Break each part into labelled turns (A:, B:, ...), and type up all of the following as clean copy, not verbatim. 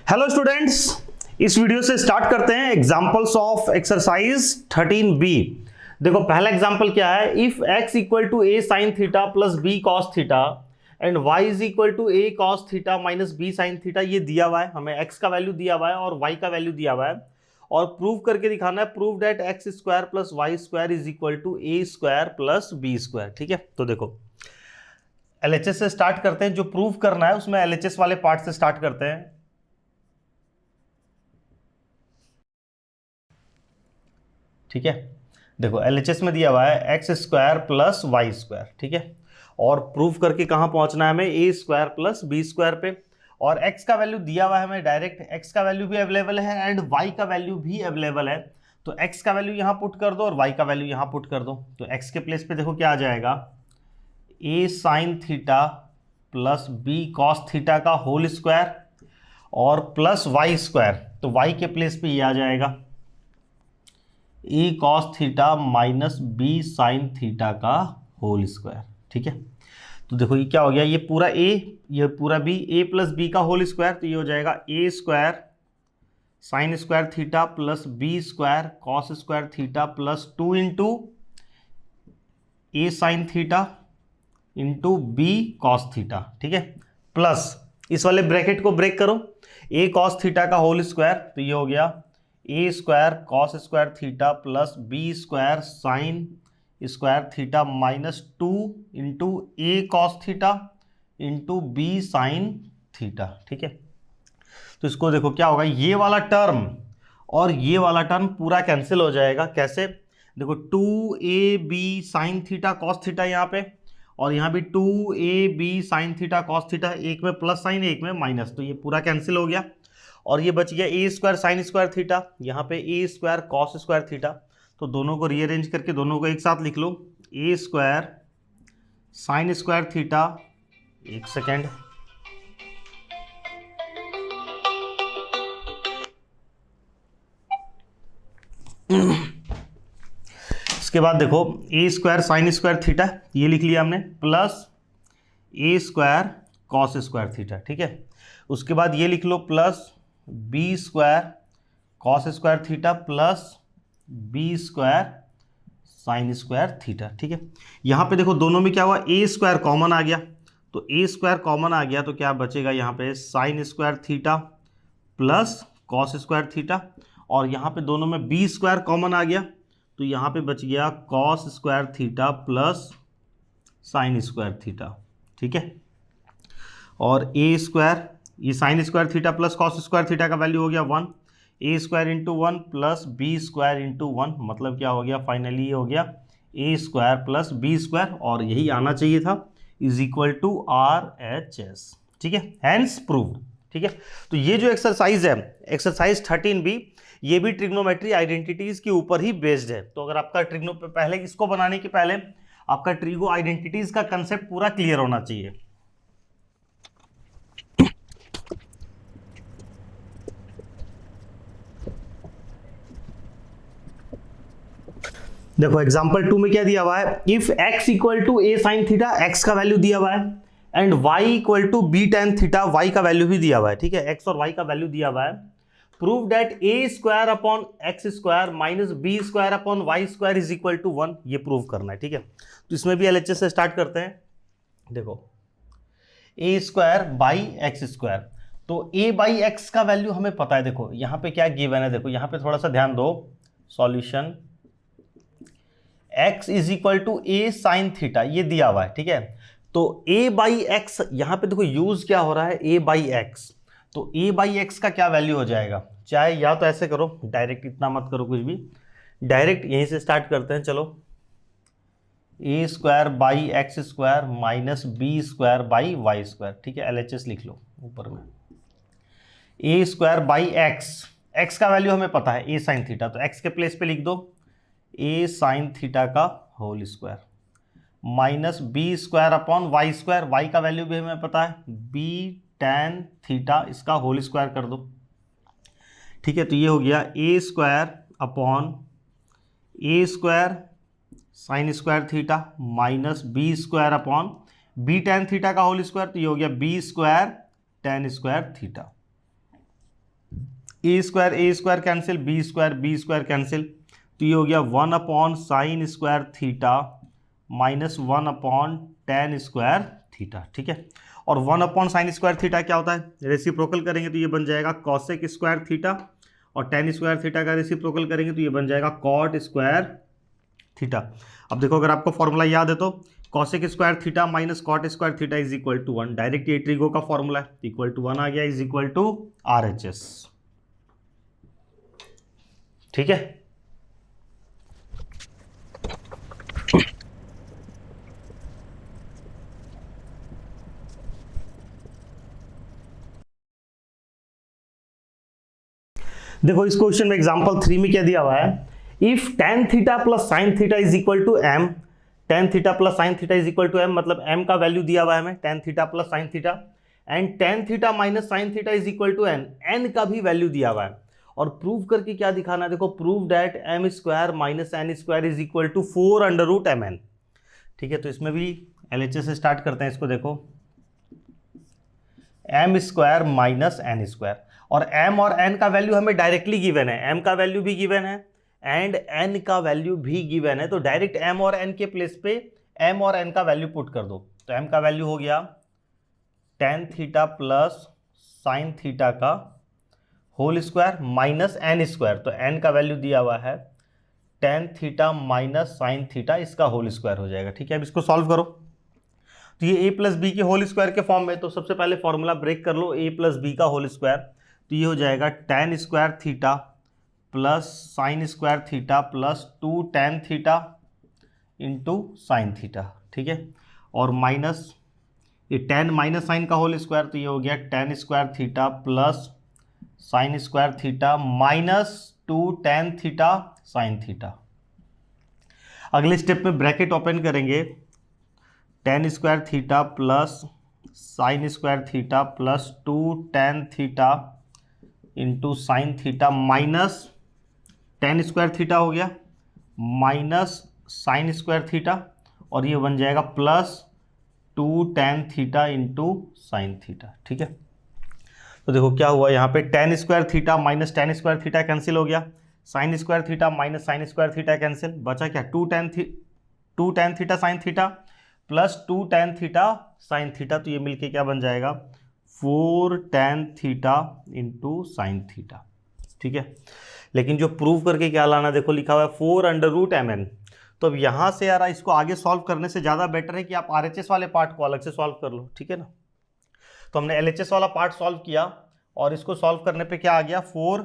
A: Hello students, इस video से start करते हैं एग्जांपल्स ऑफ एक्सरसाइज 13b। देखो पहला एग्जांपल क्या है, if x equal to a sin theta plus b cos theta and y is equal to a cos theta minus b sin theta. ये दिया हुआ है, हमें x का वैल्यू दिया हुआ है और y का वैल्यू दिया हुआ है और प्रूव करके दिखाना है। Prove that x square plus Y square is equal to a square plus b square. ठीक है, तो देखो LHS से स्टार्ट करते हैं। जो प्रूव करना है उसमें LHS वाले पार्ट से स्टार्ट करते हैं। ठीक है, देखो LHS में दिया हुआ है X square plus Y square. ठीक है, और प्रूफ करके कहां पहुंचना है हमें, A square plus B square पे। और x का वैल्यू दिया हुआ है हमें डायरेक्ट, x का वैल्यू भी अवेलेबल है एंड y का वैल्यू भी अवेलेबल है। तो x का वैल्यू यहां पुट कर दो और y का वैल्यू यहां पुट कर दो। तो x के प्लेस पे देखो क्या आ जाएगा, a sine theta plus b cos theta का होल स्क्वायर और प्लस वाई स्क्वायर। तो y के प्लेस पे ये आ जाएगा a cos theta minus b sine theta का होल स्क्वायर। ठीक है, तो देखो ये क्या हो गया, ये पूरा ए, ये पूरा बी, ए प्लस बी का होल स्क्वायर। तो ये हो जाएगा a square sine square theta plus B square cos square theta plus 2 into a sine theta into b cos theta. ठीक है, प्लस इस वाले ब्रैकेट को ब्रेक करो, ए कॉस थीटा का होल स्क्वायर। तो ये हो गया a square cos square theta plus B square sine square theta minus 2 into A cos theta into B sine theta. ठीक है, तो इसको देखो क्या होगा, ये वाला टर्म और ये वाला टर्म पूरा कैंसिल हो जाएगा। कैसे, देखो 2ab sine theta cos theta यहाँ पे, और यहाँ भी 2ab sine theta cos theta, एक में प्लस साइन एक में माइनस, तो ये पूरा कैंसिल हो गया। और ये बच गया a square sine square theta, यहाँ पे ए स्क्वायर कॉस स्क्वायर थीटा। तो दोनों को रीअरेंज करके दोनों को एक साथ लिख लो, a square sine square theta, एक सेकेंड, इसके बाद देखो a square sine square theta ये लिख लिया हमने, plus a square cos square theta. ठीक है, उसके बाद ये लिख लो plus B square cos square theta plus B square sine square theta. ठीक है, यहाँ पे देखो दोनों में क्या हुआ, ए स्क्वायर कॉमन आ गया। तो ए स्क्वायर कॉमन आ गया तो क्या बचेगा यहाँ पे, sign square theta plus cos square theta, और यहाँ पे दोनों में बी स्क्वायर कॉमन आ गया तो यहाँ पे बच गया cos square theta plus sine square theta. ठीक है, और ए स्क्वायर, ये sine square theta plus cos square theta का वैल्यू हो गया 1, a square into 1 plus B square into 1, मतलब क्या हो गया, फाइनली ये हो गया a square plus B square, और यही आना चाहिए था, इज इक्वल टू RHS। ठीक है, हैंस प्रूव्ड। ठीक है, तो ये जो एक्सरसाइज है एक्सरसाइज 13b, ये भी ट्रिग्नोमेट्री आइडेंटिटीज के ऊपर ही बेस्ड है। तो अगर आपका ट्रिग्नो पहले इसको बनाने के पहले आपका ट्रिगो आइडेंटिटीज का कंसेप्ट पूरा क्लियर होना चाहिए। देखो एग्जांपल 2 में क्या दिया हुआ है, if x equal to A sine theta, x का वैल्यू दिया हुआ है, and y equal to B tan theta, y का वैल्यू भी दिया हुआ है। ठीक है, x और y का वैल्यू दिया हुआ है। Prove that A square upon X square minus B square upon Y square is equal to 1, ये प्रूव करना है। ठीक है, तो इसमें भी LHS से स्टार्ट करते हैं। देखो a square by x square, तो a बाई एक्स का वैल्यू हमें पता है। देखो यहाँ पे क्या गिवन है, देखो यहाँ पे थोड़ा सा ध्यान दो, solution x is equal to A sine theta, ये दिया हुआ है। ठीक है, तो a बाई एक्स, यहाँ पे देखो यूज क्या हो रहा है, a बाई एक्स, तो a बाई एक्स का क्या वैल्यू हो जाएगा, चाहे या तो ऐसे करो डायरेक्ट, इतना मत करो कुछ भी, डायरेक्ट यहीं से स्टार्ट करते हैं। चलो a square by x square minus B square by y square. ठीक है, LHS लिख लो ऊपर में, a square by x, x का वैल्यू हमें पता है ए साइन थीटा, तो एक्स के प्लेस पे लिख दो ए साइन थीटा का whole square minus B square upon Y square, y का वैल्यू भी हमें पता है बी टेन थीटा, इसका होल स्क्वायर कर दो। ठीक है, तो ये हो गया a square upon a square sine square theta minus B square upon b tan theta का होल स्क्वायर, तो ये हो गया b square tan square theta. A square cancel, b square cancel, तो ये हो गया 1/sin² theta minus 1/tan² theta, ठीक है। और 1/sin² थीटा क्या होता है, रेसिप्रोकल करेंगे तो ये बन जाएगा cos² थीटा, और tan² थीटा का रेसिप्रोकल करेंगे तो ये बन जाएगा cot² थीटा। अब देखो अगर आपको फॉर्मूला याद है तो cos² theta minus cot² theta is equal to 1, direct ये ट्रिगो का फॉर्मूला है, इक्वल टू 1 आ गया, इज इक्वल टू RHS, ठीक है। देखो इस क्वेश्चन में एग्जांपल 3 में क्या दिया हुआ है, if tan theta plus sin theta is equal to m, tan theta plus sin theta is equal to m, मतलब m का वैल्यू दिया हुआ है हमें, tan theta plus sin theta, and tan theta minus sin theta is equal to n का भी value दिया हुआ है। और प्रूव करके क्या दिखाना है, देखो prove that m² minus n² is equal to 4√mn, ठीक है। तो इसमें भी LHS से स्टार्ट करते हैं इसको, देखो m² माइनस n², और m और n का वैल्यू हमें डायरेक्टली गिवन है, m का वैल्यू भी गिवन है एंड n का वैल्यू भी गिवन है, तो डायरेक्ट m और n के प्लेस पे m और n का वैल्यू पुट कर दो। तो m का वैल्यू हो गया tan theta plus sin theta का होल स्क्वायर माइनस n², तो n का वैल्यू दिया हुआ है tan theta minus sin theta, इसका होल स्क्वायर हो जाएगा, ठीक है। अब इसको सॉल्व करो, तो ये a प्लस बी के होल स्क्वायर के फॉर्म में, तो सबसे पहले फॉर्मूला ब्रेक कर लो, a प्लस बी का होल स्क्वायर, तो ये हो जाएगा tan² theta plus sin² theta plus 2 tan theta into sine theta, ठीक है। और माइनस ये tan माइनस साइन का होल स्क्वायर, तो ये हो गया tan² theta plus sin² theta minus 2 tan theta sine theta. अगले स्टेप में ब्रैकेट ओपन करेंगे, tan² theta plus sin² theta plus 2 tan theta into sine theta minus tan² theta हो गया माइनस sin² थीटा, और ये बन जाएगा plus 2 tan theta into sine theta, ठीक है। तो देखो क्या हुआ यहाँ पे, tan² theta minus tan² theta cancel हो गया, sin² theta minus sin² theta cancel, बचा क्या 2 tan theta sine theta plus 2 tan theta sine theta, तो ये मिलके क्या बन जाएगा 4 tan theta into sine theta, ठीक है। लेकिन जो प्रूव करके क्या लाना, देखो लिखा हुआ है 4√mn, तो अब यहाँ से यार इसको आगे सॉल्व करने से ज़्यादा बेटर है कि आप RHS वाले पार्ट को अलग से सॉल्व कर लो, ठीक है ना। तो हमने LHS वाला पार्ट सॉल्व किया, और इसको सॉल्व करने पे क्या आ गया 4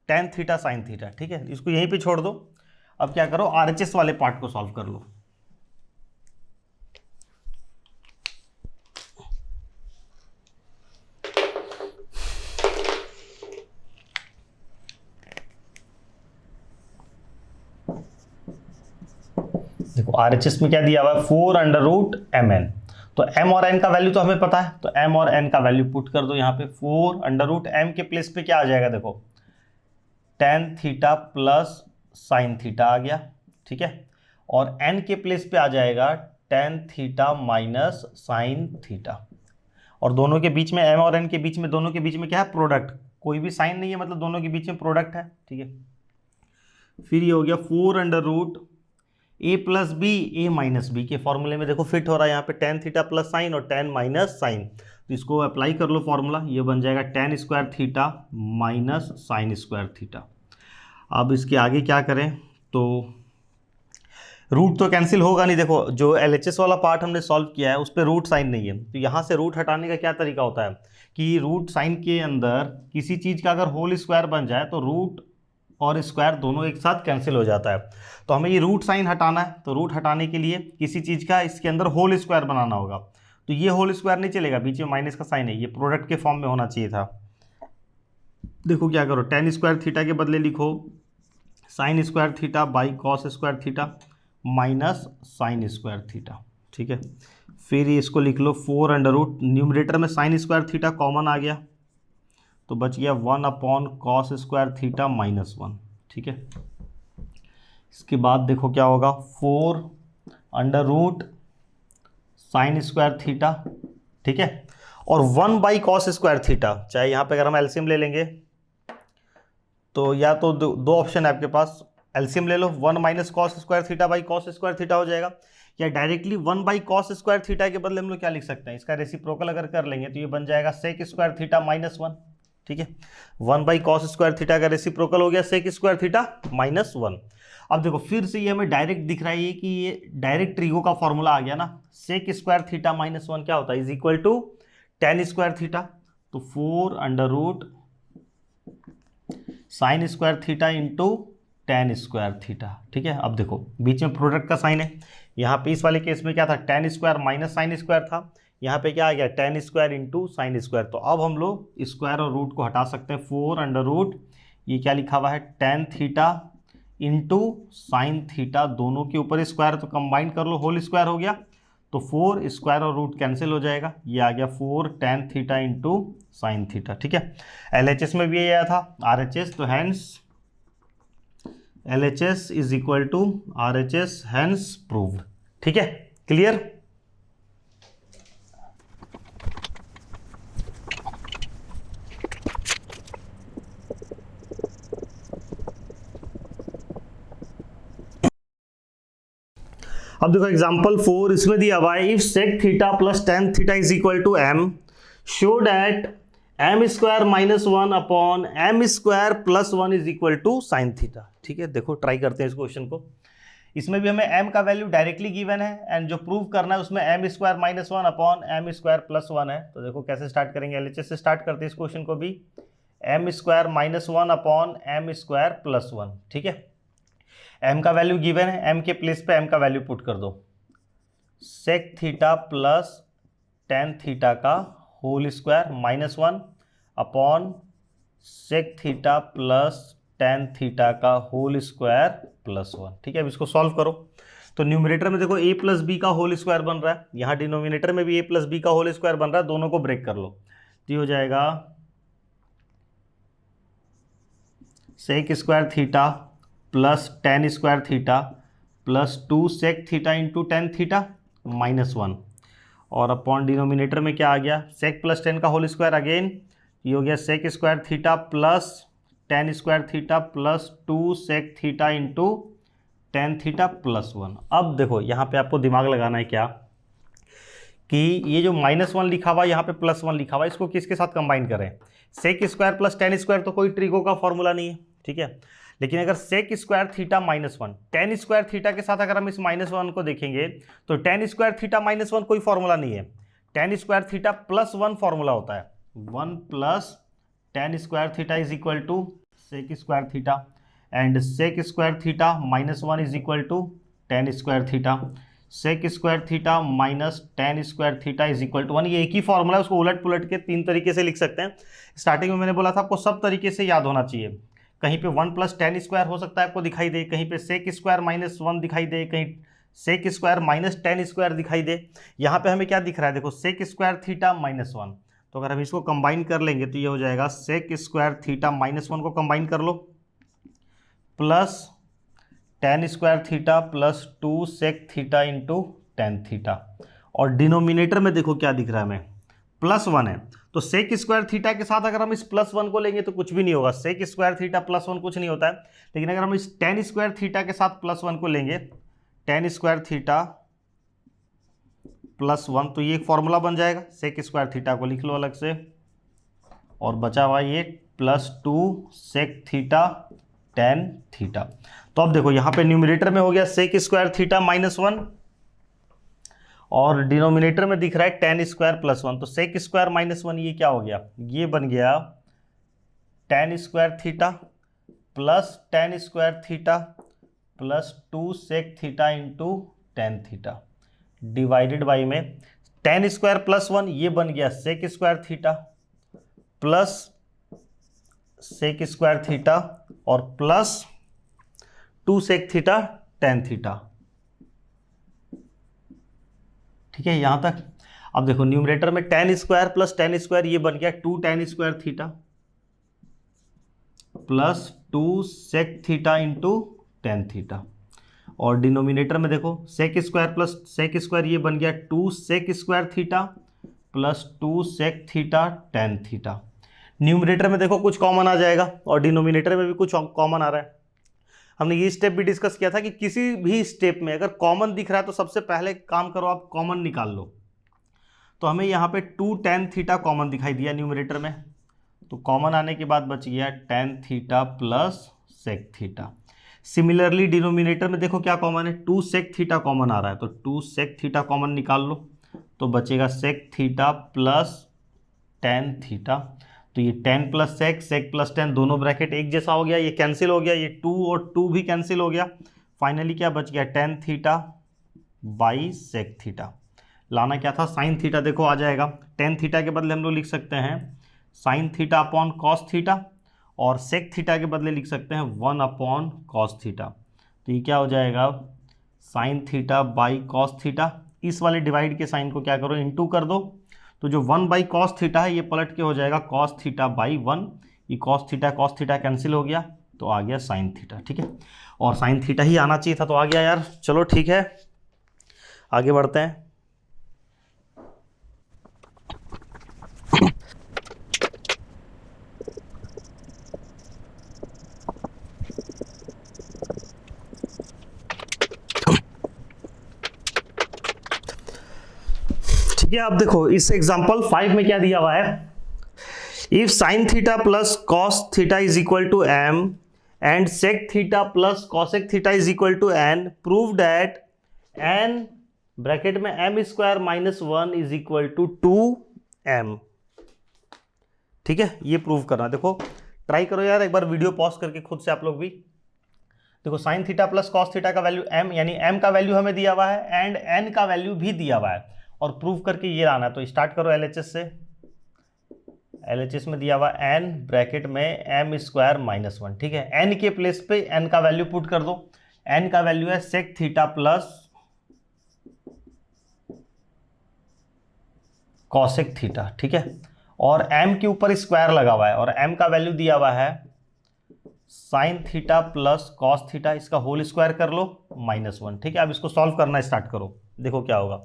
A: tan थीटा साइन थीटा, ठीक है। इसको यहीं पे छोड़ दो, अब क्या करो RHS वाले पार्ट को सॉल्व कर लो। देखो RHS में क्या दिया हुआ है 4√mn, तो m और n का वैल्यू तो हमें पता है, तो m और n का वैल्यू पुट कर दो यहाँ पे, 4√m के प्लेस पे क्या आ जाएगा, देखो tan theta plus sine theta आ गया, ठीक है। और n के प्लेस पे आ जाएगा tan theta minus sine theta, और दोनों के बीच में m और n के बीच में, दोनों के बीच में क्या है प्रोडक्ट, कोई भी साइन नहीं है, मतलब दोनों के बीच में प्रोडक्ट है, ठीक है। फिर ये हो गया 4√a प्लस बी ए माइनस बी के फॉर्मूले में देखो फिट हो रहा है यहाँ पे tan थीटा प्लस साइन और tan माइनस साइन, तो इसको अप्लाई कर लो फॉर्मूला, ये बन जाएगा tan² theta minus sin² theta. अब इसके आगे क्या करें, तो रूट तो कैंसिल होगा नहीं, देखो जो LHS वाला पार्ट हमने सॉल्व किया है उस पर रूट साइन नहीं है, तो यहाँ से रूट हटाने का क्या तरीका होता है कि रूट साइन के अंदर किसी चीज़ का अगर होल स्क्वायर बन जाए तो रूट और स्क्वायर दोनों एक साथ कैंसिल हो जाता है, तो हमें ये रूट साइन हटाना है, तो रूट हटाने के लिए किसी चीज़ का इसके अंदर होल स्क्वायर बनाना होगा, तो ये होल स्क्वायर नहीं चलेगा, बीच में माइनस का साइन है, ये प्रोडक्ट के फॉर्म में होना चाहिए था। देखो क्या करो, tan² थीटा के बदले लिखो sin² theta by cos² theta minus sin² theta, ठीक है। फिर इसको लिख लो 4 न्यूमरेटर में sin² थीटा कॉमन आ गया, तो बच गया 1/cos² थीटा माइनस 1, ठीक है। इसके बाद देखो क्या होगा 4 sin² थीटा, ठीक है, और 1/cos² थीटा, चाहे यहाँ पे अगर हम एलसीएम ले लेंगे तो या तो दो ऑप्शन है आपके पास, एलसीएम ले लो, 1 minus cos square theta by cos square theta हो जाएगा, या directly 1 by cos square theta के बदले हम लोग क्या लिख सकते हैं, इसका रेसिप्रोकल अगर कर लेंगे तो ये बन जाएगा सेक स्क्वायर थीटा माइनस 1। ठीक है, 1 बाई कॉस स्क्वायर थीटा का रेसिप्रोकल हो गया सेक स्क्वायर थीटा माइनस 1। अब देखो फिर से ये हमें डायरेक्ट दिख रहा है कि ये डायरेक्ट ट्रिगो का फॉर्मूला आ गया ना, सेक स्क्वायर थीटा माइनस 1 क्या होता है, is equal to tan square theta, तो 4 under root sine square theta into tan square theta. ठीक है, अब देखो बीच में प्रोडक्ट का साइन है, यहाँ पे इस वाले केस में क्या था, ten square minus sine square था, यहाँ पे क्या आ गया, tan square into sine square. तो अब हम लोग स्क्वायर और रूट को हटा सकते हैं, 4 अंडर रूट ये क्या लिखा हुआ है, tan theta into sine theta, दोनों के ऊपर स्क्वायर तो कंबाइन कर लो, होल स्क्वायर हो गया, तो 4 स्क्वायर और रूट कैंसिल हो जाएगा, ये आ गया 4 tan theta into sine theta. ठीक है, एलएचएस में भी ये आया था आरएचएस, तो hence LHS is equal to RHS, hence proved. ठीक है, क्लियर। अब देखो एग्जांपल 4, इसमें दिया हुआ है if sec theta plus tan theta is equal to M, show that M square minus 1 upon M square plus 1 is equal to sine theta. ठीक है, देखो ट्राई करते हैं इस क्वेश्चन को। इसमें भी हमें m का वैल्यू डायरेक्टली गिवन है एंड जो प्रूव करना है उसमें M square minus 1 upon M square plus 1 है। तो देखो कैसे स्टार्ट करेंगे, एलएचएस से स्टार्ट करते हैं इस क्वेश्चन को भी, m square minus 1 upon M square plus 1। ठीक है, m का वैल्यू गिवन है, m के प्लेस पे m का वैल्यू पुट कर दो, sec theta plus tan theta का whole square minus 1 upon sec theta plus tan theta का होल स्क्वायर प्लस 1। ठीक है, अब इसको सॉल्व करो, तो न्यूमरेटर में देखो a प्लस बी का होल स्क्वायर बन रहा है, यहाँ डिनोमिनेटर में भी a प्लस बी का होल स्क्वायर बन रहा है, दोनों को ब्रेक कर लो, तो ये हो जाएगा sec square theta plus tan square theta plus 2 sec theta into tan theta minus 1, और अपॉन डिनोमिनेटर में क्या आ गया, सेक प्लस टेन का होल स्क्वायर अगेन, ये हो गया sec square theta plus tan square theta plus 2 sec theta into tan theta plus 1। अब देखो यहाँ पे आपको दिमाग लगाना है क्या, कि ये जो माइनस 1 लिखा हुआ यहाँ पे प्लस 1 लिखा हुआ, इसको किसके साथ कंबाइन करें, sec square plus tan square तो कोई ट्रिगो का फॉर्मूला नहीं है। ठीक है, लेकिन अगर sec square theta minus 1 tan square theta के साथ अगर हम इस माइनस 1 को देखेंगे तो टेन स्क्वायर थीटा माइनस 1 कोई फॉर्मूला नहीं है, tan square theta plus 1 formula होता है, 1 plus tan square theta is equal to sec square theta, and sec square theta minus 1 is equal to tan square theta, sec square theta minus tan square theta is equal to 1। ये एक ही formula है, उसको उलट पुलट के तीन तरीके से लिख सकते हैं। स्टार्टिंग में मैंने बोला था आपको सब तरीके से याद होना चाहिए, कहीं पे 1 प्लस टेन स्क्वायर हो सकता है आपको दिखाई दे, कहीं पे सेक स्क्वायर माइनस 1 दिखाई दे, कहीं sec square minus tan square दिखाई दे। यहाँ पे हमें क्या दिख रहा है, देखो सेक स्क्वायर थीटा माइनस 1, तो अगर हम इसको कंबाइन कर लेंगे तो ये हो जाएगा सेक स्क्वायर थीटा माइनस 1 को कंबाइन कर लो plus tan square theta plus 2 sec theta into tan theta, और डिनोमिनेटर में देखो क्या दिख रहा है हमें, प्लस 1 है, तो सेक स्क्वायर थीटा के साथ अगर हम इस प्लस 1 को लेंगे तो कुछ भी नहीं होगा, सेक स्क्वायर थीटा प्लस 1 कुछ नहीं होता है, लेकिन अगर हम इस टेन स्क्वायर थीटा के साथ प्लस 1 को लेंगे, टेन स्क्वायर थीटा प्लस 1, तो ये एक फॉर्मूला बन जाएगा, सेक स्क्वायर थीटा को लिख लो अलग से, और बचा हुआ ये plus 2 sec theta tan theta. तो अब देखो यहाँ पे न्यूमरेटर में हो गया सेक स्क्वायर थीटा माइनस 1, और डिनोमिनेटर में दिख रहा है टेन स्क्वायर प्लस 1, तो सेक स्क्वायर माइनस 1 ये क्या हो गया, ये बन गया tan square theta plus tan square theta plus 2 sec theta into tan theta divided by में टेन स्क्वायर प्लस 1 ये बन गया sec square theta plus sec square theta और plus 2 sec theta tan theta. ठीक है, यहां तक। अब देखो न्यूमरेटर में tan square plus tan square ये बन गया 2 tan square theta plus 2 sec theta into tan theta, और डिनोमिनेटर में देखो sec square plus sec square ये बन गया 2 sec square theta plus 2 sec theta tan theta. Numerator में देखो कुछ कॉमन आ जाएगा और डिनोमिनेटर में भी कुछ कॉमन आ रहा है। हमने ये स्टेप भी डिस्कस किया था कि किसी भी स्टेप में अगर कॉमन दिख रहा है तो सबसे पहले काम करो, आप कॉमन निकाल लो। तो हमें यहाँ पे 2 tan थीटा कॉमन दिखाई दिया न्यूमरेटर में, तो कॉमन आने के बाद बच गया tan theta plus sec theta. Similarly denominator में देखो क्या कॉमन है, 2 sec थीटा कॉमन आ रहा है, तो 2 sec थीटा कॉमन निकाल लो तो बचेगा sec theta plus tan theta. तो ये 10 प्लस sec प्लस 10 दोनों ब्रैकेट एक जैसा हो गया, ये कैंसिल हो गया, ये 2 और 2 भी कैंसिल हो गया। फाइनली क्या बच गया, tan theta by sec theta. लाना क्या था, साइन थीटा देखो आ जाएगा, tan थीटा के बदले हम लोग लिख सकते हैं sine theta upon cos theta, और sec थीटा के बदले लिख सकते हैं 1 अपॉन कॉस थीटा। तो ये क्या हो जाएगा, sine theta by cos theta. इस वाले डिवाइड के साइन को क्या करो, इनटू कर दो, तो जो 1 बाई कॉस थीटा है ये पलट के हो जाएगा कॉस थीटा बाई 1। ये कॉस थीटा कैंसिल हो गया तो आ गया साइन थीटा। ठीक है, और साइन थीटा ही आना चाहिए था तो आ गया यार। चलो ठीक है, आगे बढ़ते हैं। ठीक है, अब देखो इस एग्जांपल 5 में क्या दिया हुआ है, if sine theta plus cos theta is equal to m and sec theta plus cosec theta is equal to n, prove that n bracket में m square minus 1 is equal to 2m। ठीक है, ये prove करना। देखो try करो यार, एक बार video pause करके खुद से आप लोग भी देखो। Sign theta plus cos theta का वैल्यू m, यानी m का वैल्यू हमें दिया हुआ है एंड n का वैल्यू भी दिया हुआ है, और प्रूव करके ये लाना है। तो स्टार्ट करो LHS से। LHS में दिया हुआ n ब्रैकेट में m स्क्वायर माइनस 1। ठीक है, n के प्लेस पे n का वैल्यू पुट कर दो। n का वैल्यू है sec theta plus cosec theta. ठीक है, और m के ऊपर स्क्वायर लगा हुआ है, और m का वैल्यू दिया हुआ है sine theta plus cos theta, इसका होल स्क्वायर कर लो माइनस 1। ठीक है, अब इसको सॉल्व करना स्टार्ट करो, देखो क्या होगा।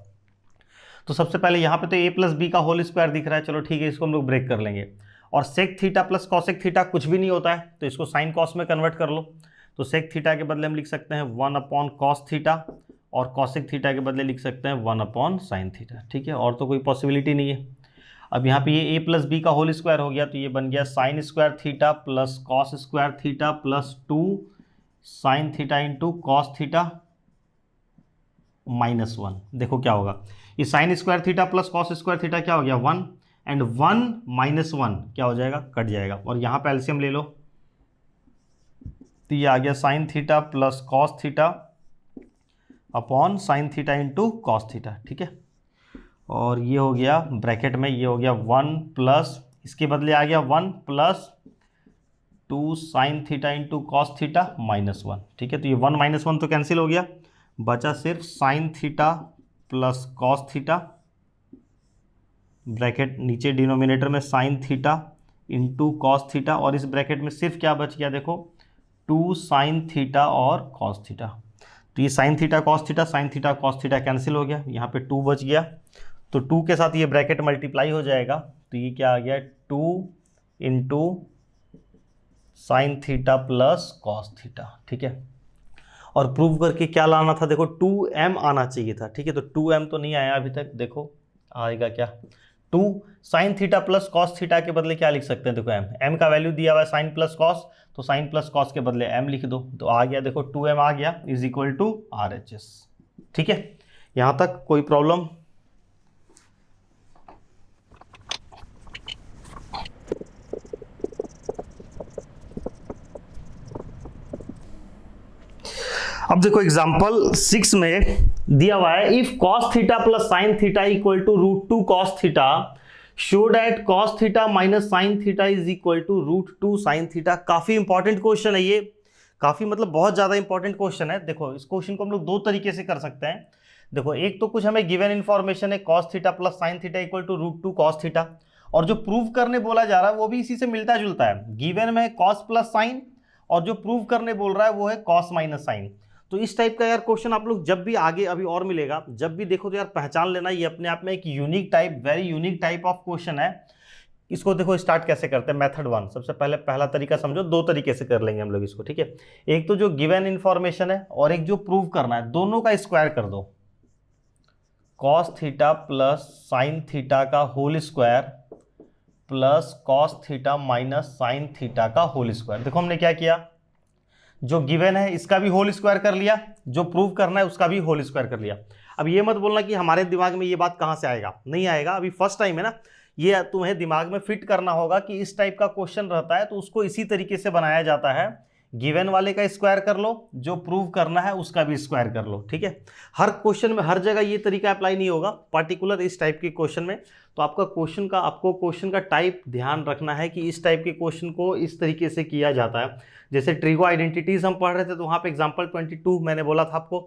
A: तो सबसे पहले यहाँ पे तो a प्लस बी का होल स्क्वायर दिख रहा है, चलो ठीक है, इसको हम लोग ब्रेक कर लेंगे। और sec theta plus cosec theta कुछ भी नहीं होता है, तो इसको साइन कॉस में कन्वर्ट कर लो। तो सेक थीटा के बदले हम लिख सकते हैं 1 अपॉन कॉस थीटा, और कॉसेक थीटा के बदले लिख सकते हैं 1 अपॉन साइन थीटा। ठीक है, और तो कोई पॉसिबिलिटी नहीं है। अब यहाँ पे ये a प्लस बी का होल स्क्वायर हो गया, तो ये बन गया sine square theta plus cos square theta plus 2 sine theta into cos theta minus 1। देखो क्या होगा, ये sine square theta plus cos square theta क्या हो गया 1, एंड 1 माइनस 1 क्या हो जाएगा, कट जाएगा, और यहाँ पे एलसीएम ले लो। तो ये आ गया sine theta plus cos theta upon sine theta into cos theta. ठीक है, और ये हो गया ब्रैकेट में, ये हो गया 1 प्लस, इसके बदले आ गया 1 plus 2 sine theta into cos theta minus 1। ठीक है, तो ये 1 माइनस 1 तो कैंसिल हो गया, बचा सिर्फ sign theta plus cos theta, bracket नीचे डिनोमिनेटर में sign theta into cos theta, और इस ब्रैकेट में सिर्फ क्या बच गया देखो 2 साइन थीटा और कॉस थीटा। तो ये sine theta cos theta cancel हो गया, यहाँ पे 2 बच गया, तो 2 के साथ ये ब्रैकेट मल्टीप्लाई हो जाएगा, तो ये क्या आ गया 2 into sine theta plus cos theta. ठीक है, और प्रूव करके क्या लाना था, देखो 2m आना चाहिए था। ठीक है, तो 2m तो नहीं आया अभी तक, देखो आएगा क्या, 2 sine theta plus cos theta के बदले क्या लिख सकते हैं, देखो m का वैल्यू दिया हुआ है साइन प्लस कॉस, तो साइन प्लस कॉस के बदले m लिख दो, तो आ गया देखो 2m आ गया इज इक्वल टू RHS। ठीक है, यहाँ तक कोई प्रॉब्लम? अब देखो एग्जांपल 6 में दिया हुआ है, if cos theta plus sine theta equal to √2 cos theta, show that cos theta minus sine theta is equal to √2 sine theta. काफी इंपॉर्टेंट क्वेश्चन है ये, काफी मतलब बहुत ज्यादा इंपॉर्टेंट क्वेश्चन है। देखो इस क्वेश्चन को हम लोग 2 तरीके से कर सकते हैं। देखो एक तो कुछ हमें गिवन इन्फॉर्मेशन है cos theta plus sine theta equal to √2 cos theta, और जो प्रूव करने बोला जा रहा है वो भी इसी से मिलता जुलता है। गिवन में cos प्लस साइन, और जो प्रूव करने बोल रहा है वो है cos माइनस साइन। तो इस टाइप का यार क्वेश्चन आप लोग जब भी आगे अभी और मिलेगा, जब भी देखो तो यार पहचान लेना, ये अपने आप में एक unique type, very unique type of question है। इसको देखो स्टार्ट कैसे करते हैं, मेथड वन। सबसे पहले पहला तरीका समझो, दो तरीके से कर लेंगे हम लोग इसको, ठीक है। एक तो जो गिवन इंफॉर्मेशन है और एक जो प्रूव करना है, दोनों का स्क्वायर कर दो। Cos theta plus sine theta का whole square plus cos theta minus sine theta का होल स्क्वायर। देखो हमने क्या किया, जो गिवन है इसका भी होल स्क्वायर कर लिया, जो प्रूव करना है उसका भी होल स्क्वायर कर लिया। अब ये मत बोलना कि हमारे दिमाग में ये बात कहाँ से आएगा, नहीं आएगा, अभी फर्स्ट टाइम है ना, ये तुम्हें दिमाग में फिट करना होगा कि इस टाइप का क्वेश्चन रहता है तो उसको इसी तरीके से बनाया जाता है। गिवन वाले का स्क्वायर कर लो, जो प्रूव करना है उसका भी स्क्वायर कर लो, ठीक है। हर क्वेश्चन में हर जगह ये तरीका अप्लाई नहीं होगा, पर्टिकुलर इस टाइप के क्वेश्चन में। तो आपको क्वेश्चन का टाइप ध्यान रखना है कि इस टाइप के क्वेश्चन को इस तरीके से किया जाता है। जैसे ट्रिगो आइडेंटिटीज हम पढ़ रहे थे तो वहाँ पे एग्जाम्पल 22 मैंने बोला था आपको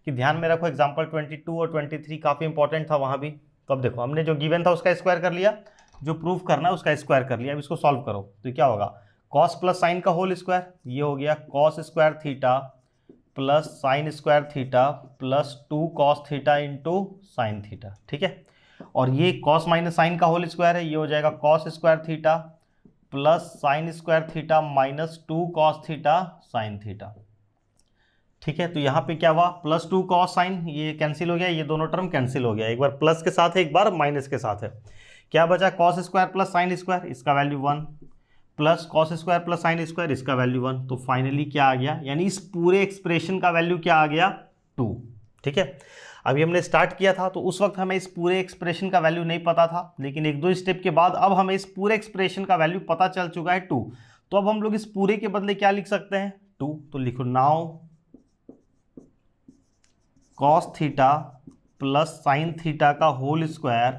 A: कि ध्यान में रखो, एग्जाम्पल 22 और 23 काफ़ी इंपॉर्टेंट था वहाँ भी। तो अब देखो हमने जो गिवन था उसका स्क्वायर कर लिया, जो प्रूफ करना है उसका स्क्वायर कर लिया। अब इसको सॉल्व करो तो क्या होगा, कॉस प्लस साइन का होल स्क्वायर, ये हो गया cos square theta plus sine square theta plus 2 cos theta into sine theta, ठीक है। और ये कॉस माइनस साइन का होल स्क्वायर है, ये हो जाएगा cos square theta plus sine square theta minus 2 cos theta sine theta, ठीक है। तो यहाँ पे क्या हुआ, प्लस 2 कॉस साइन, ये कैंसिल हो गया, ये दोनों टर्म कैंसिल हो गया, एक बार प्लस के साथ है एक बार माइनस के साथ है। क्या बचा, cos square plus sine square, इसका value 1 plus cos square plus sine square, इसका वैल्यू 1। तो फाइनली क्या आ गया, यानी इस पूरे एक्सप्रेशन का वैल्यू क्या आ गया, 2, ठीक है। अभी हमने स्टार्ट किया था तो उस वक्त हमें इस पूरे एक्सप्रेशन का वैल्यू नहीं पता था, लेकिन एक दो स्टेप के बाद अब हमें इस पूरे एक्सप्रेशन का वैल्यू पता चल चुका है 2। तो अब हम लोग इस पूरे के बदले क्या लिख सकते हैं, 2। तो लिखो now cos theta plus sine theta का whole square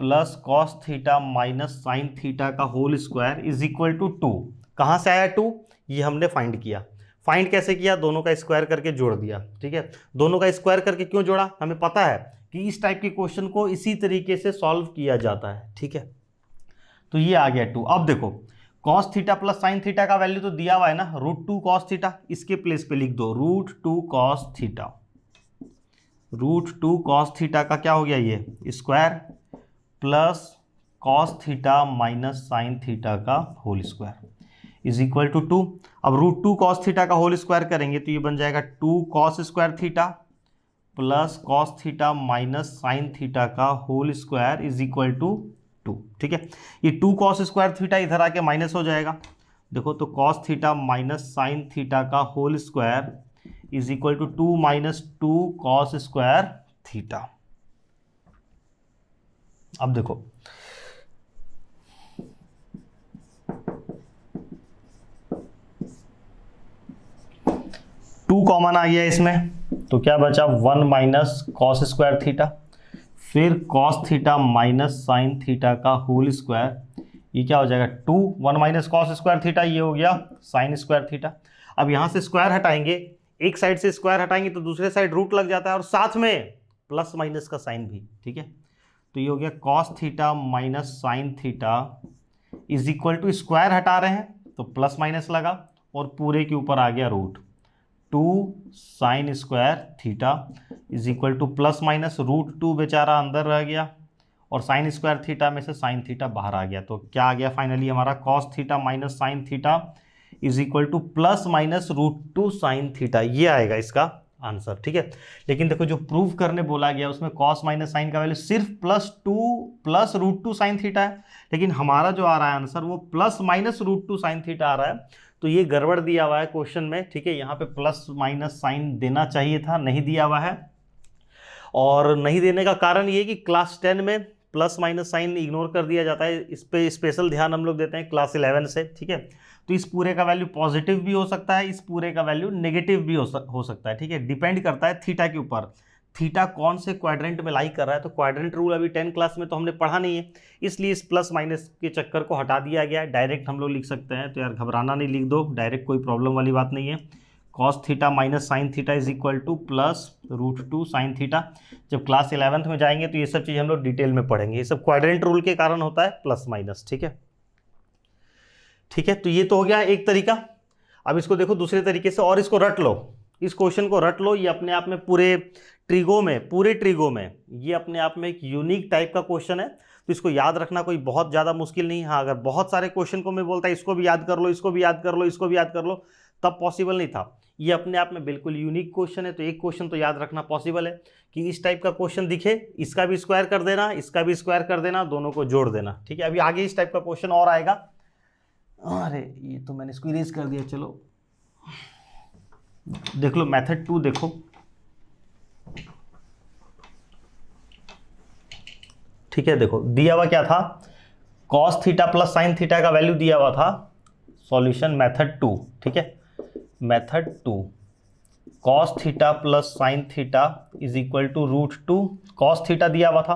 A: plus cos theta minus sine theta का whole square is equal to 2। कहाँ से आया 2, ये हमने फाइंड किया। फाइंड कैसे किया, दोनों का स्क्वायर करके जोड़ दिया, ठीक है। दोनों का स्क्वायर करके क्यों जोड़ा, हमें पता है कि इस टाइप के क्वेश्चन को इसी तरीके से सॉल्व किया जाता है, ठीक है। तो ये आ गया 2। अब देखो cos theta plus sine theta का वैल्यू तो दिया हुआ है ना, √2 कॉस थीटा, इसके प्लेस पे लिख दो √2 कॉस थीटा। √2 कॉस थीटा का क्या हो गया, ये square plus cos theta minus sine theta का whole square is equal to 2। अब √2 कॉस थीटा का होल स्क्वायर करेंगे तो ये बन जाएगा 2 cos square theta plus cos theta minus sine theta का whole square is equal to 2, ठीक है। ये 2 कॉस स्क्वायर थीटा इधर आके माइनस हो जाएगा, देखो तो cos theta minus sine theta का whole square is equal to 2 minus 2 cos square theta. अब देखो 2 कॉमन आ गया इसमें, तो क्या बचा 1 माइनस कॉस स्क्वायर थीटा, फिर cos theta minus sine theta का होल स्क्वायर, ये क्या हो जाएगा 2, 1 माइनस कॉस स्क्वायर थीटा, ये हो गया साइन स्क्वायर थीटा। अब यहाँ से स्क्वायर हटाएंगे, एक साइड से स्क्वायर हटाएंगे तो दूसरे साइड रूट लग जाता है और साथ में प्लस माइनस का साइन भी, ठीक है। तो ये हो गया cos theta minus sine theta is equal to, square हटा रहे हैं तो प्लस माइनस लगा और पूरे के ऊपर आ गया √2 sign square theta is equal to plus minus √2 बेचारा अंदर रह गया और साइन स्क्वायर थीटा में से साइन थीटा बाहर आ गया। तो क्या आ गया फाइनली हमारा, cos theta minus sine theta is equal to plus minus √2 sine theta, ये आएगा इसका आंसर, ठीक है। लेकिन देखो जो प्रूव करने बोला गया उसमें कॉस माइनस साइन का वैल्यू सिर्फ +2 प्लस √2 साइन थीटा है, लेकिन हमारा जो आ रहा है आंसर वो प्लस माइनस √2 साइन थीटा आ रहा है। तो ये गड़बड़ दिया हुआ है क्वेश्चन में, ठीक है। यहाँ पे प्लस माइनस साइन देना चाहिए था, नहीं दिया हुआ है। और नहीं देने का कारण ये कि क्लास 10 में प्लस माइनस साइन इग्नोर कर दिया जाता है, इस पर स्पेशल ध्यान हम लोग देते हैं क्लास 11 से, ठीक है। तो इस पूरे का वैल्यू पॉजिटिव भी हो सकता है, इस पूरे का वैल्यू नेगेटिव भी हो सकता है, ठीक है। डिपेंड करता है थीटा के ऊपर, थीटा कौन से क्वाड्रेंट में लाई कर रहा है। तो क्वाड्रेंट रूल अभी 10 क्लास में तो हमने पढ़ा नहीं है, इसलिए इस प्लस माइनस के चक्कर को हटा दिया गया है। डायरेक्ट हम लोग लिख सकते हैं, तो यार घबराना नहीं, लिख दो डायरेक्ट, कोई प्रॉब्लम वाली बात नहीं है। Cos theta minus sine theta is equal to plus √2 sine theta. जब क्लास 11th में जाएंगे तो ये सब चीज़ हम लोग डिटेल में पढ़ेंगे, ये सब क्वाड्रेंट रूल के कारण होता है प्लस माइनस, ठीक है। ठीक है, तो ये तो हो गया एक तरीका। अब इसको देखो दूसरे तरीके से और इसको रट लो, इस क्वेश्चन को रट लो। ये अपने आप में पूरे ट्रिगो में ये अपने आप में एक यूनिक टाइप का क्वेश्चन है। तो इसको याद रखना कोई बहुत ज़्यादा मुश्किल नहीं है। हाँ, अगर बहुत सारे क्वेश्चन को मैं बोलता इसको भी याद कर लो, इसको भी याद कर लो, इसको भी याद कर लो, तब पॉसिबल नहीं था। ये अपने आप में बिल्कुल यूनिक क्वेश्चन है, तो एक क्वेश्चन तो याद रखना पॉसिबल है कि इस टाइप का क्वेश्चन दिखे, इसका भी स्क्वायर कर देना, इसका भी स्क्वायर कर देना, दोनों को जोड़ देना। ठीक है, अभी आगे इस टाइप का क्वेश्चन और आएगा। अरे ये तो मैंने इसको इरेज कर दिया, चलो देख लो मेथड 2 देखो। ठीक है, देखो दिया हुआ क्या था, cos theta plus sine theta का वैल्यू दिया हुआ था, सॉल्यूशन मेथड 2। ठीक है, method 2 cos theta plus sine theta is equal to √2 cos theta दिया हुआ था।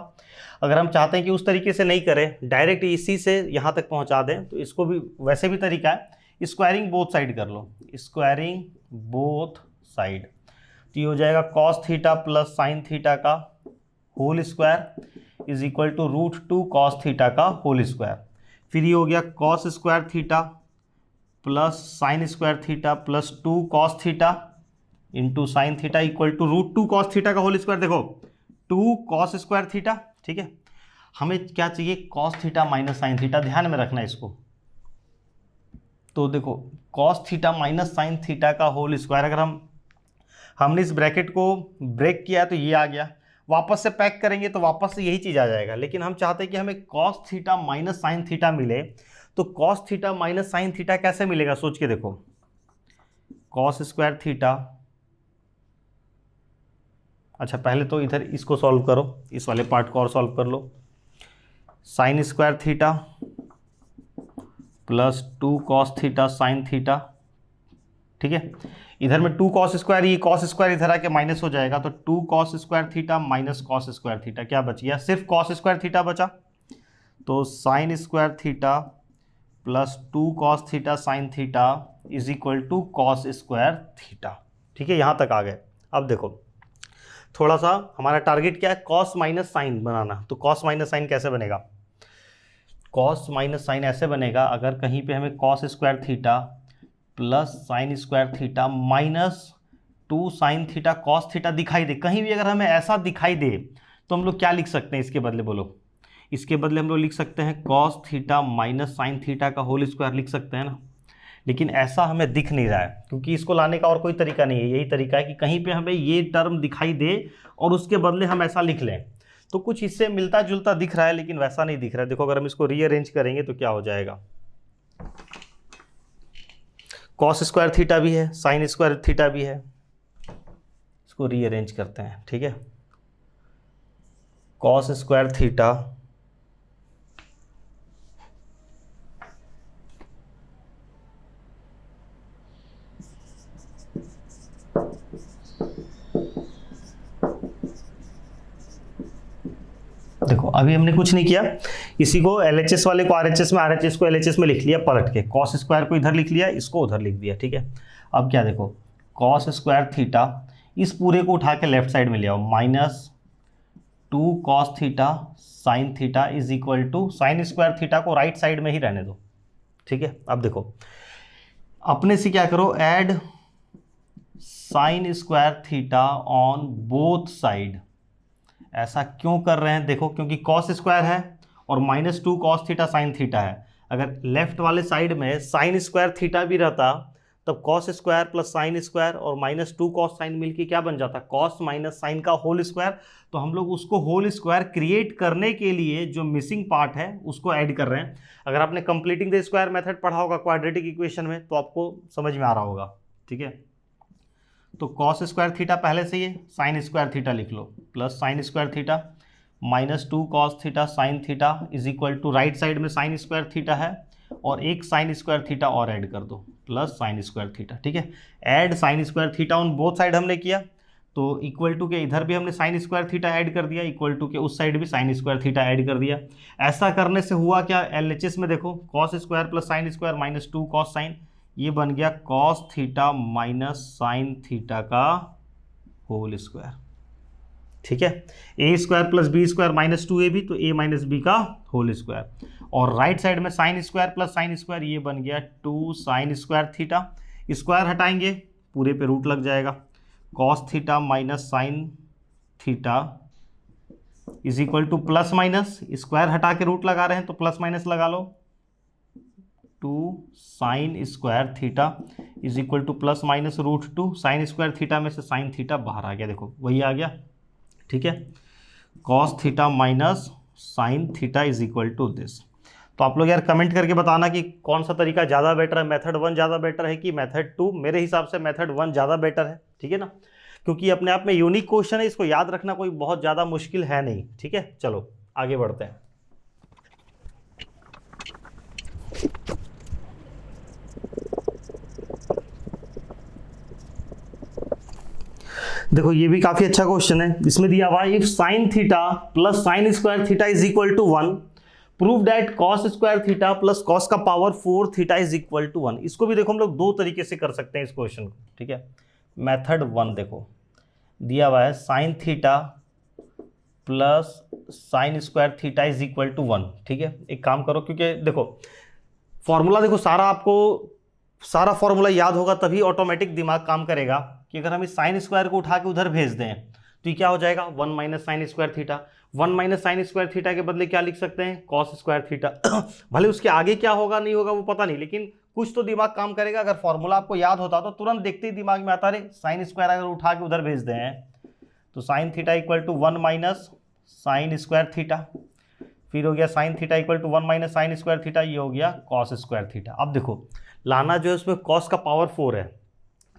A: अगर हम चाहते हैं कि उस तरीके से नहीं करें, डायरेक्ट इसी से यहाँ तक पहुँचा दें, तो इसको भी वैसे भी तरीका है, स्क्वायरिंग बोथ साइड कर लो, स्क्वायरिंग बोथ साइड, तो ये हो जाएगा cos theta plus sine theta का whole square is equal to √2 cos theta का होल स्क्वायर। फिर ये हो गया cos square theta plus sine square theta plus 2 cos theta into sine theta equal to √2 cos theta का whole square. देखो 2 cos square theta, ठीक है, हमें क्या चाहिए, cos theta minus sine theta, ध्यान में रखना इसको। तो देखो cos theta minus sine theta का होल स्क्वायर, अगर हमने इस ब्रैकेट को ब्रेक किया तो ये आ गया, वापस से पैक करेंगे तो वापस से यही चीज़ आ जाएगा। लेकिन हम चाहते हैं कि हमें cos theta minus sine theta मिले, तो cos theta minus sine theta कैसे मिलेगा, सोच के देखो। कॉस स्क्वायर थीटा, अच्छा पहले तो इधर इसको सॉल्व करो, इस वाले पार्ट को और सॉल्व कर लो। Sine square theta plus 2 cos theta sine theta, ठीक है, इधर में 2 कॉस स्क्वायर, ये कॉस स्क्वायर इधर आके माइनस हो जाएगा, तो 2 cos square theta minus cos square theta, क्या बच गया, सिर्फ कॉस स्क्वायर थीटा बचा। तो sine square theta plus 2 cos theta sine theta is equal to cos square theta. ठीक है, यहाँ तक आ गए। अब देखो थोड़ा सा हमारा टारगेट क्या है, कॉस माइनस साइन बनाना। तो कॉस माइनस साइन कैसे बनेगा, कॉस माइनस साइन ऐसे बनेगा, अगर कहीं पे हमें cos square theta plus sine square theta minus 2 sine theta cos theta दिखाई दे, कहीं भी अगर हमें ऐसा दिखाई दे, तो हम लोग क्या लिख सकते हैं इसके बदले, बोलो। इसके बदले हम लोग लिख सकते हैं cos theta minus sine theta का होल स्क्वायर लिख सकते हैं ना। लेकिन ऐसा हमें दिख नहीं रहा है, क्योंकि इसको लाने का और कोई तरीका नहीं है, यही तरीका है कि कहीं पे हमें ये टर्म दिखाई दे और उसके बदले हम ऐसा लिख लें। तो कुछ इससे मिलता जुलता दिख रहा है, लेकिन वैसा नहीं दिख रहा है। देखो अगर हम इसको रीअरेंज करेंगे तो क्या हो जाएगा, कॉस स्क्वायर थीटा भी है, साइन स्क्वायर थीटा भी है, इसको रीअरेंज करते हैं। ठीक है, कॉस स्क्वायर थीटा देखो अभी हमने कुछ नहीं किया, इसी को LHS वाले को RHS में, RHS को LHS में लिख लिया पलट के, कॉस स्क्वायर को इधर लिख लिया, इसको उधर लिख दिया। ठीक है, अब क्या देखो, कॉस स्क्वायर थीटा, इस पूरे को उठा के लेफ्ट साइड में ले आओ, minus 2 cos theta sine theta is equal to, sine square theta को राइट साइड में ही रहने दो। ठीक है, अब देखो अपने से क्या करो, add sine square theta on both side. ऐसा क्यों कर रहे हैं, देखो क्योंकि कॉस स्क्वायर है और minus 2 cos theta sine theta है। अगर लेफ्ट वाले साइड में साइन स्क्वायर थीटा भी रहता, तब cos square plus sine square और माइनस 2 कॉस साइन मिलके क्या बन जाता, कॉस माइनस साइन का होल स्क्वायर। तो हम लोग उसको होल स्क्वायर क्रिएट करने के लिए जो मिसिंग पार्ट है उसको ऐड कर रहे हैं। अगर आपने कंप्लीटिंग द स्क्वायर मेथड पढ़ा होगा क्वाड्रेटिक इक्वेशन में, तो आपको समझ में आ रहा होगा। ठीक है, तो कॉस स्क्वायर थीटा पहले से ही, साइन स्क्वायर थीटा लिख लो, plus sine square theta minus 2 cos theta sine theta is equal to, right side में साइन स्क्वायर थीटा है और एक साइन स्क्वायर थीटा और ऐड कर दो, प्लस साइन स्क्वायर थीटा। ठीक है, add sine square theta on both side हमने किया, तो इक्वल टू के इधर भी हमने साइन स्क्वायर थीटा ऐड कर दिया, इक्वल टू के उस साइड भी साइन स्क्वायर थीटा ऐड कर दिया। ऐसा करने से हुआ क्या, LHS में देखो, cos square plus sine square minus 2 cos sine, ये बन गया cos theta minus sine theta का होल स्क्वायर। ठीक है, A square plus B square minus 2ab, तो a माइनस बी का होल स्क्वायर, और राइट साइड में sine square plus sine square, ये बन गया 2 साइन स्क्वायर थीटा। स्क्वायर हटाएंगे पूरे पे रूट लग जाएगा, cos theta minus sine theta is equal to plus minus, square हटा के रूट लगा रहे हैं तो प्लस माइनस लगा लो, 2 sign square theta is equal to plus minus √2 sign square theta में से साइन थीटा बाहर आ गया, देखो वही आ गया, ठीक है। Cos theta minus sine theta is equal to this. तो आप लोग यार कमेंट करके बताना कि कौन सा तरीका ज़्यादा बेटर है, मेथड 1 ज़्यादा बेटर है कि मेथड 2। मेरे हिसाब से मेथड 1 ज़्यादा बेटर है, ठीक है ना, क्योंकि ये अपने आप में यूनिक क्वेश्चन है, इसको याद रखना कोई बहुत ज़्यादा मुश्किल है नहीं, ठीक है। चलो आगे बढ़ते हैं। देखो ये भी काफी अच्छा क्वेश्चन है, इसमें दिया हुआ if sine theta plus sine square theta is equal to 1, prove that cos square theta plus cos का power 4 theta is equal to 1। इसको भी देखो हम लोग दो तरीके से कर सकते हैं इस क्वेश्चन को, ठीक है। मेथड 1 देखो दिया हुआ है sine theta plus sine square theta is equal to 1, ठीक है। एक काम करो, क्योंकि देखो फॉर्मूला, देखो सारा आपको सारा फॉर्मूला याद होगा तभी ऑटोमेटिक दिमाग काम करेगा कि अगर हम इस साइन स्क्वायर को उठा के उधर भेज दें तो ये क्या हो जाएगा 1 minus sine square theta. 1 minus sine square theta के बदले क्या लिख सकते हैं, कॉस स्क्वायर थीटा। भले उसके आगे क्या होगा नहीं होगा वो पता नहीं, लेकिन कुछ तो दिमाग काम करेगा। अगर फॉर्मूला आपको याद होता तो तुरंत देखते ही दिमाग में आता रहे साइन स्क्वायर अगर उठा के उधर भेज दें तो sine theta equal to 1 minus sine square theta, फिर हो गया sine theta equal to 1 minus sine square theta, ये हो गया कॉस स्क्वायर थीटा। अब देखो लाना जो है उसमें कॉस का पावर 4 है,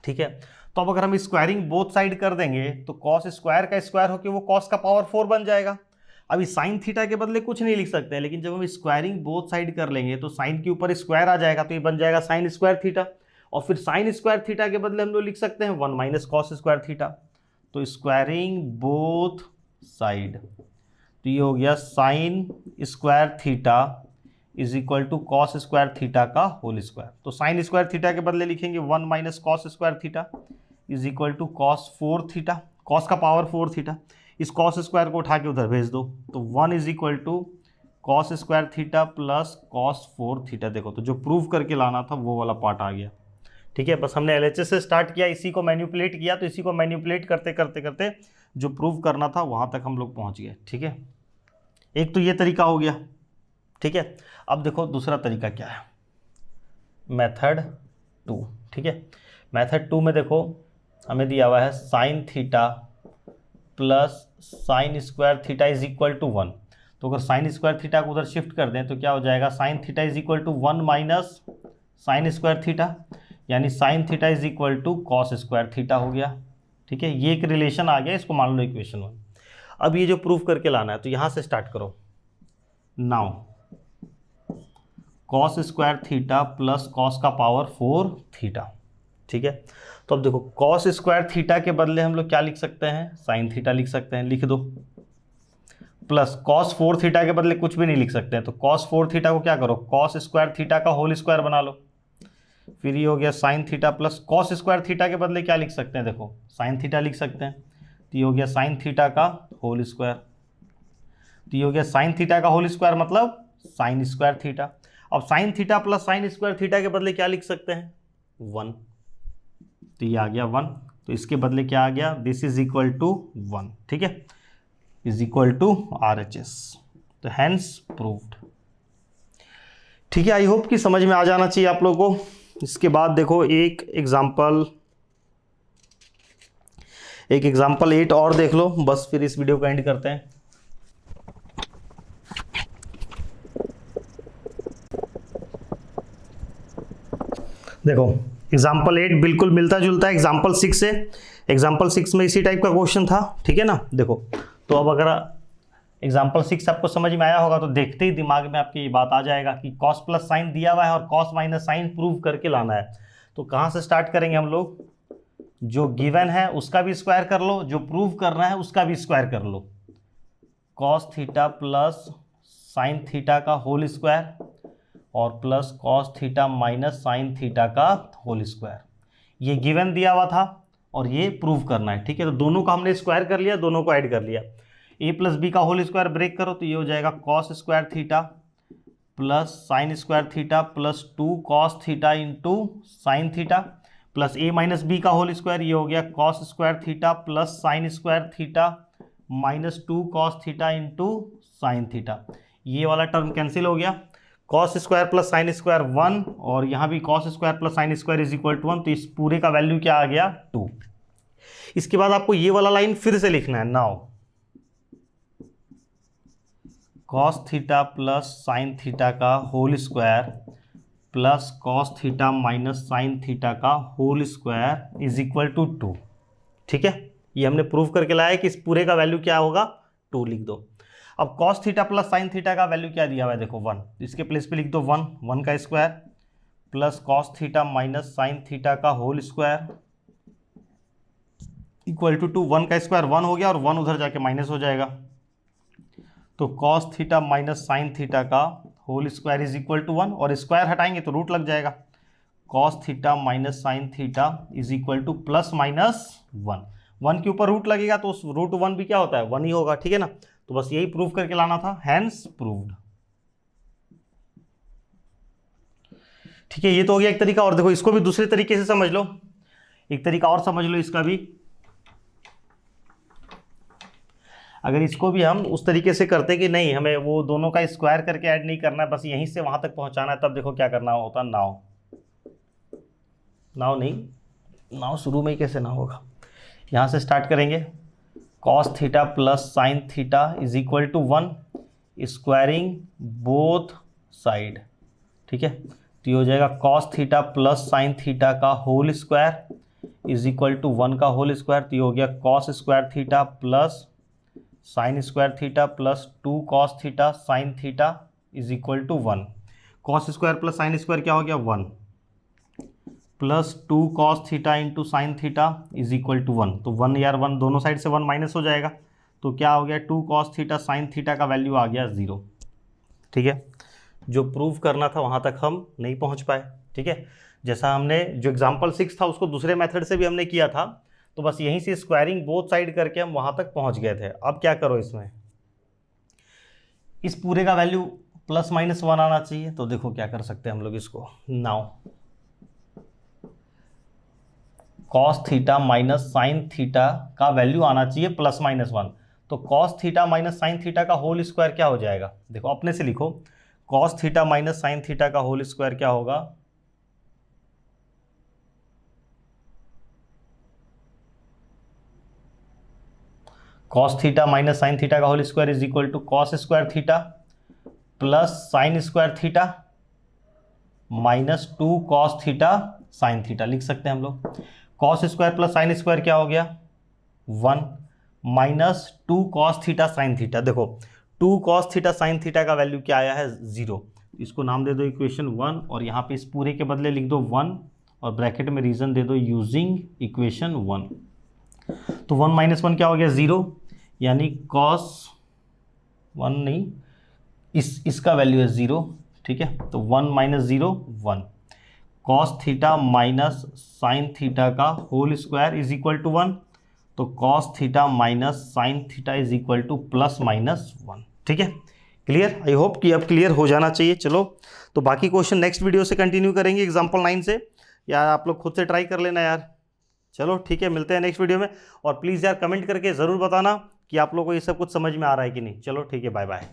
A: ठीक है। तो अब अगर हम स्क्वायरिंग बोथ साइड कर देंगे तो कॉस स्क्वायर का स्क्वायर होकर वो कॉस का पावर 4 बन जाएगा। अभी साइन थीटा के बदले कुछ नहीं लिख सकते हैं, लेकिन जब हम स्क्वायरिंग बोथ साइड कर लेंगे तो साइन के ऊपर स्क्वायर आ जाएगा तो ये बन जाएगा साइन स्क्वायर थीटा, और फिर साइन स्क्वायर थीटा के बदले हम लोग लिख सकते हैं 1 माइनस कॉस स्क्वायर थीटा। तो स्क्वायरिंग बोथ साइड, तो ये हो गया sine square theta is equal to cos square theta का होल स्क्वायर। तो साइन स्क्वायर थीटा के बदले लिखेंगे 1 minus cos square theta is equal to cos 4 theta, cos का पावर 4 थीटा। इस कॉस स्क्वायर को उठा के उधर भेज दो तो 1 is equal to cos square theta plus cos 4 theta. देखो तो जो प्रूव करके लाना था वो वाला पार्ट आ गया, ठीक है। बस हमने LHS से स्टार्ट किया, इसी को मैनिपुलेट किया, तो इसी को मैनिपुलेट करते करते करते जो प्रूव करना था वहाँ तक हम लोग पहुँच गए, ठीक है। एक तो ये तरीका हो गया, ठीक है। अब देखो दूसरा तरीका क्या है, मेथड 2, ठीक है। मेथड 2 में देखो हमें दिया हुआ है sine theta plus sine square theta is equal to 1। तो अगर साइन स्क्वायर थीटा को उधर शिफ्ट कर दें तो क्या हो जाएगा, sine theta is equal to 1 minus sine square theta, यानी sine theta is equal to cos square theta हो गया, ठीक है। ये एक रिलेशन आ गया, इसको मान लो इक्वेशन 1। अब ये जो प्रूफ करके लाना है तो यहाँ से स्टार्ट करो। Now cos square theta plus cos का पावर 4 थीटा, ठीक है। तो अब देखो कॉस स्क्वायर थीटा के बदले हम लोग क्या लिख सकते हैं, साइन थीटा लिख सकते हैं, लिख दो। प्लस कॉस 4 थीटा के बदले कुछ भी नहीं लिख सकते हैं, तो कॉस 4 थीटा को क्या करो, कॉस स्क्वायर थीटा का होल स्क्वायर बना लो। फिर ये हो गया sine theta plus cos square theta के बदले क्या लिख सकते हैं, देखो साइन थीटा लिख सकते हैं, तो ये हो गया साइन थीटा का होल स्क्वायर। तो ये हो गया साइन थीटा का होल स्क्वायर मतलब साइन स्क्वायर थीटा। अब sign theta plus sine square theta के बदले क्या लिख सकते हैं, 1, तो ये आ गया 1। तो इसके बदले क्या आ गया, दिस इज इक्वल टू 1, ठीक है, इज इक्वल टू RHS। तो हैंस प्रूव्ड, ठीक है। आई होप कि समझ में आ जाना चाहिए आप लोगों को। इसके बाद देखो एक एग्जाम्पल 8 और देख लो, बस फिर इस वीडियो को एंड करते हैं। देखो एग्जाम्पल 8 बिल्कुल मिलता जुलता है एग्जाम्पल 6 से। एग्जाम्पल 6 में इसी टाइप का क्वेश्चन था, ठीक है ना। देखो तो अब अगर एग्जाम्पल 6 आपको समझ में आया होगा तो देखते ही दिमाग में आपकी ये बात आ जाएगा कि कॉस प्लस साइन दिया हुआ है और कॉस माइनस साइन प्रूव करके लाना है। तो कहाँ से स्टार्ट करेंगे हम लोग, जो गिवन है उसका भी स्क्वायर कर लो, जो प्रूव करना है उसका भी स्क्वायर कर लो। Cos theta plus sine theta का होल स्क्वायर और plus cos theta minus sine theta का होल स्क्वायर। ये गिवन दिया हुआ था और ये प्रूव करना है, ठीक है। तो दोनों का हमने स्क्वायर कर लिया, दोनों को ऐड कर लिया। a प्लस बी का होल स्क्वायर ब्रेक करो तो ये हो जाएगा cos square theta plus sine square theta plus 2 cos theta into sine theta plus a minus B का होल स्क्वायर, ये हो गया cos square theta plus sine square theta minus 2 cos theta into sine theta. ये वाला term cancel हो गया, cos square plus sine square 1, और यहाँ भी cos square plus sine square is equal to 1, तो इस पूरे का वैल्यू क्या आ गया 2। इसके बाद आपको ये वाला लाइन फिर से लिखना है, now cos theta plus sine theta का whole square plus cos theta minus sine theta का whole square is equal to 2। ठीक है, ये हमने प्रूव करके लाया है कि इस पूरे का वैल्यू क्या होगा 2 लिख दो। अब cos theta plus sine theta का वैल्यू क्या दिया हुआ है देखो 1, इसके प्लेस पे लिख दो 1 का square plus cos theta minus sine theta का होल स्क्वायर इक्वल टू 2। 1 का स्क्वायर 1 हो गया और 1 उधर जाके माइनस हो जाएगा, तो cos theta minus sine theta का whole square is equal to 1, और स्क्वायर हटाएंगे तो रूट लग जाएगा, cos theta minus sine theta is equal to plus minus 1। 1 के ऊपर रूट लगेगा तो उस रूट 1 भी क्या होता है 1 ही होगा। ठीक है ना, तो बस यही प्रूव करके लाना था, हैंस प्रूव्ड। ठीक है, ये तो हो गया एक तरीका। और देखो इसको भी दूसरे तरीके से समझ लो, एक तरीका और समझ लो इसका भी। अगर इसको भी हम उस तरीके से करते कि नहीं हमें वो दोनों का स्क्वायर करके ऐड नहीं करना है, बस यहीं से वहां तक पहुंचाना है, तब देखो क्या करना होता, नाव शुरू में ही कैसे ना होगा, यहां से स्टार्ट करेंगे, cos theta plus sine theta is equal to 1, squaring both side. ठीक है, तो ये हो जाएगा cos theta plus sine theta का whole square is equal to 1 का होल स्क्वायर, तो ये हो गया cos square theta plus sine square theta plus 2 cos theta sine theta is equal to 1। Cos square plus sine square क्या हो गया 1 plus 2 cos theta into sine theta is equal to 1, तो 1 यार 1 दोनों साइड से 1 माइनस हो जाएगा, तो क्या हो गया 2 कॉस थीटा साइन थीटा का वैल्यू आ गया 0। ठीक है, जो प्रूव करना था वहाँ तक हम नहीं पहुँच पाए। ठीक है, जैसा हमने जो एग्जाम्पल 6 था उसको दूसरे मेथड से भी हमने किया था, तो बस यहीं से स्क्वायरिंग बोथ साइड करके हम वहाँ तक पहुँच गए थे। अब क्या करो, इसमें इस पूरे का वैल्यू प्लस माइनस 1 आना चाहिए, तो देखो क्या कर सकते हैं हम लोग इसको, now cos theta minus sine theta का वैल्यू आना चाहिए प्लस माइनस 1, तो cos theta minus sine theta का होल स्क्वायर क्या हो जाएगा, देखो अपने से लिखो, cos theta minus sine theta का होल स्क्वायर क्या होगा, cos theta minus sine theta का whole square is equal to cos square theta plus sine square theta minus 2 cos theta sine theta लिख सकते हैं हम लोग। Cos square plus sine square क्या हो गया 1 minus 2 cos theta sine theta, देखो 2 कॉस थीटा साइन थीटा का वैल्यू क्या आया है 0, इसको नाम दे दो इक्वेशन 1, और यहाँ पे इस पूरे के बदले लिख दो 1 और ब्रैकेट में रीजन दे दो यूजिंग इक्वेशन 1, तो 1 माइनस 1 क्या हो गया 0, यानी कॉस 1 नहीं, इसका वैल्यू है 0। ठीक है, तो 1 minus 0 1, cos theta minus sine theta का whole square is equal to 1, तो cos theta minus sine theta is equal to plus minus 1। ठीक है, क्लियर, आई होप कि अब क्लियर हो जाना चाहिए। चलो, तो बाकी क्वेश्चन नेक्स्ट वीडियो से कंटिन्यू करेंगे एग्जाम्पल 9 से, या आप लोग खुद से ट्राई कर लेना यार। चलो ठीक है, मिलते हैं नेक्स्ट वीडियो में, और प्लीज़ यार कमेंट करके ज़रूर बताना कि आप लोगों को ये सब कुछ समझ में आ रहा है कि नहीं। चलो ठीक है, बाय बाय।